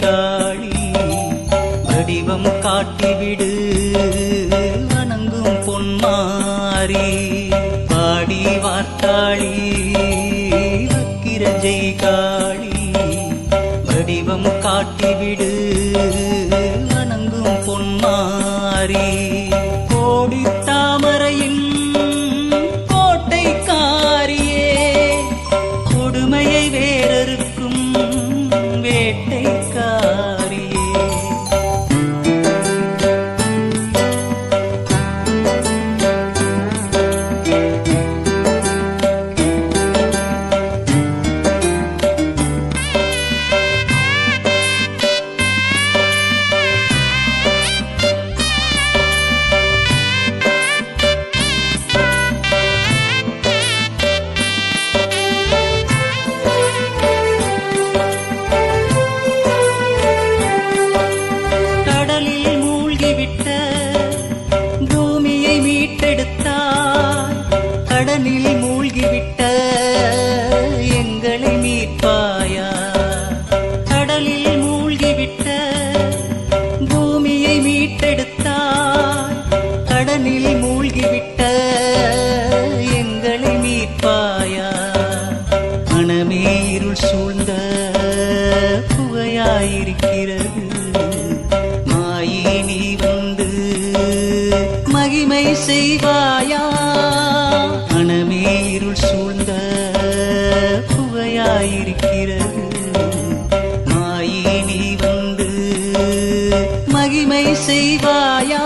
காளி வடிவம் காட்டிவிடு வணங்கும் பொன்மாரி பாடி வார்த்தாளி வக்கிரஜை காளி வடிவம் காட்டிவிடு வணங்கும் பொன்மாரி கோடி தாமரையின் கோட்டை காரியே கொடுமையை வேறறுக்கும் வேட்டை காரியே கடனில் மூழ்கிவிட்ட எங்களை மீட்பாயா கடலில் மூழ்கிவிட்ட பூமியை மீட்டெடுத்தாய் கடனில் மூழ்கிவிட்ட எங்களை மீட்பாயா மனமே இருள் சூழ்ந்த புகையாயிருக்கிறது மாயே நீ வந்து மகிமை செய்வாயா மனமே இருள் சூழ்ந்த புகையாயிருக்கிறது மாயே நீ வந்து மகிமை செய்வாயா